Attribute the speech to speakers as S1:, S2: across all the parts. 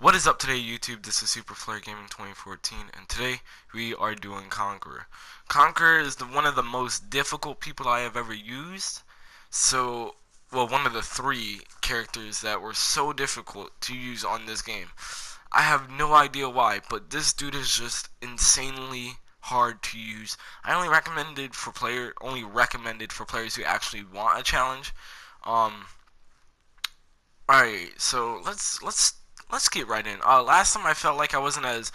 S1: What is up today, YouTube? This is Superflare Gaming 2014, and today we are doing Conqueror. Conqueror is one of the most difficult people I have ever used. So, well, one of the three characters that were so difficult to use on this game. I have no idea why, but this dude is just insanely hard to use. I only recommended for players who actually want a challenge. Um, Alright, so let's get right in. Last time I felt like I wasn't as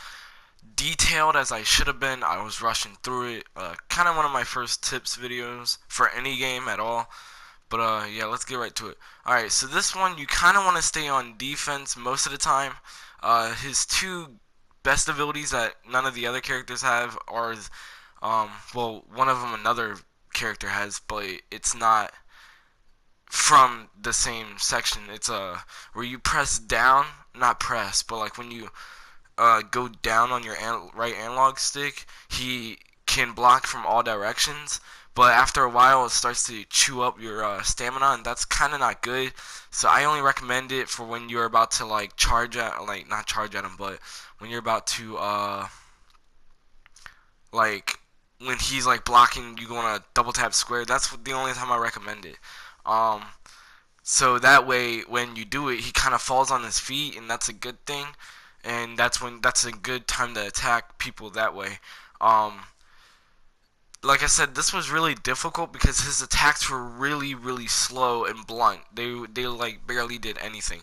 S1: detailed as I should have been. I was rushing through it. Kind of one of my first tips videos for any game at all. But yeah, let's get right to it. Alright, so this one you kind of want to stay on defense most of the time. His two best abilities that none of the other characters have are, well, one of them another character has, but it's not from the same section. It's where you press down, not press, but like when you go down on your right analog stick, he can block from all directions. But after a while, it starts to chew up your stamina, and that's kind of not good. So I only recommend it for when you're about to like charge at, like not charge at him, but when you're about to like when he's like blocking, you go on a double tap square. That's the only time I recommend it. Um, so that way, when you do it, he kind of falls on his feet, and that's a good thing. And that's a good time to attack people that way. Um, like I said, this was really difficult because his attacks were really slow and blunt. They like barely did anything.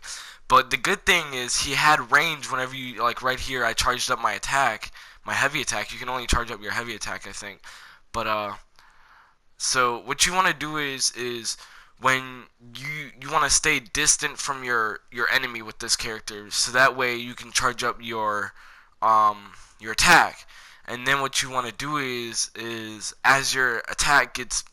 S1: But the good thing is he had range whenever you like right here. I charged up my attack, my heavy attack. You can only charge up your heavy attack, I think. But so what you want to do is when you want to stay distant from your enemy with this character, so that way you can charge up your attack. And then what you want to do is as your attack gets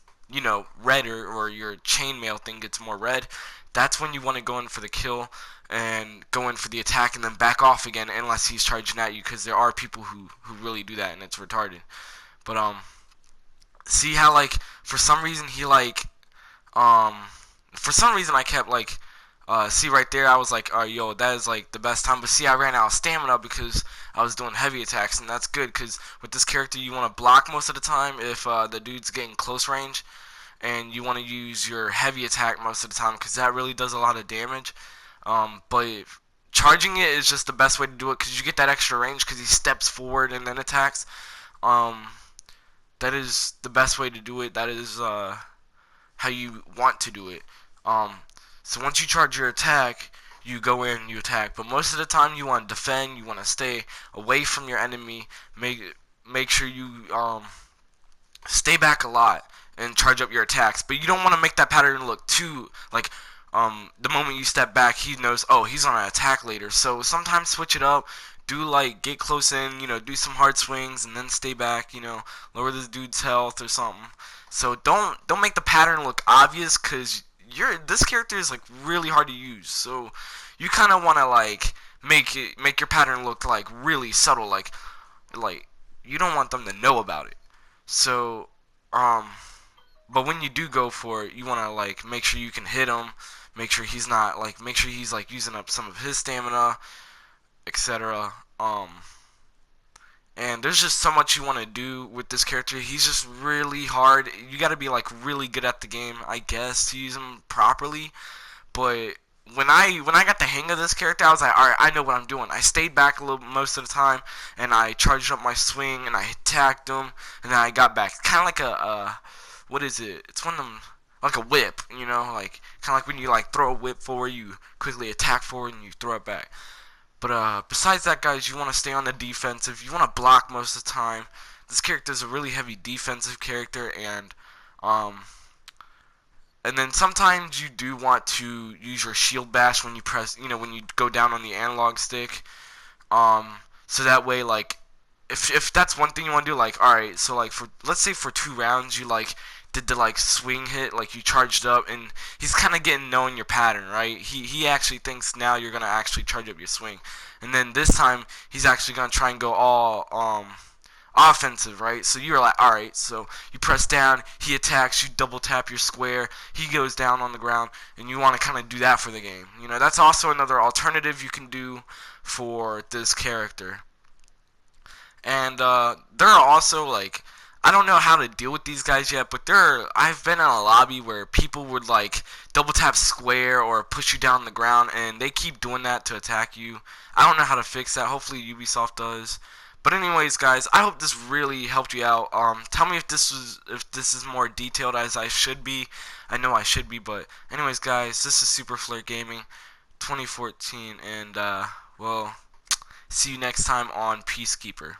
S1: redder, or your chainmail thing gets more red, that's when you want to go in for the kill and go in for the attack and then back off again unless he's charging at you, because there are people who really do that and it's retarded. But see how like for some reason he like um for some reason I kept like see right there, I was like, oh yo, that is like the best time. But see, I ran out of stamina because I was doing heavy attacks, and that's good because with this character you want to block most of the time if the dude's getting close range, and you want to use your heavy attack most of the time because that really does a lot of damage. But charging it is just the best way to do it because you get that extra range because he steps forward and then attacks. um that is the best way to do it. That is how you want to do it. Um, so once you charge your attack, you go in and you attack. But most of the time, you want to defend. You want to stay away from your enemy. Make sure you stay back a lot and charge up your attacks. But you don't want to make that pattern look too like. The moment you step back, he knows, oh, he's on an attack later. So sometimes switch it up. Do like get close in, do some hard swings and then stay back, lower this dude's health or something. So don't make the pattern look obvious, cuz this character is like really hard to use. So you kind of want to like make your pattern look like really subtle, like you don't want them to know about it. So but when you do go for it, you want to like make sure you can hit him, make sure he's like using up some of his stamina, etc. And there's just so much you want to do with this character. He's just really hard. You got to be like really good at the game, I guess, to use him properly. But when I got the hang of this character, I was like, all right, I know what I'm doing. I stayed back a little most of the time, and I charged up my swing, and I attacked him, and then I got back. Kind of like a what is it? It's one of them, like a whip, like kind of like when you like throw a whip forward, you quickly attack forward and you throw it back. But besides that, guys, you want to stay on the defensive. You want to block most of the time. This character is a really heavy defensive character, um, and then sometimes you do want to use your shield bash when you press, when you go down on the analog stick. So that way, like, if that's one thing you want to do, like, all right, so like for let's say for 2 rounds you like did the like swing hit, like you charged up, and he's kind of getting knowing your pattern, right? He actually thinks now you're gonna actually charge up your swing, and then this time he's actually gonna try and go offensive, right? So you're like, alright, so you press down, he attacks, you double tap your square, he goes down on the ground, and you want to kind of do that for the game. You know, that's also another alternative you can do for this character. And there are also like, I don't know how to deal with these guys yet, but I've been in a lobby where people would like double tap square or push you down on the ground, and they keep doing that to attack you. I don't know how to fix that. Hopefully Ubisoft does. But anyways, guys, I hope this really helped you out. Tell me if this is more detailed as I should be. I know I should be, but anyways, guys, this is Super Flirt Gaming 2014, and well, see you next time on Peacekeeper.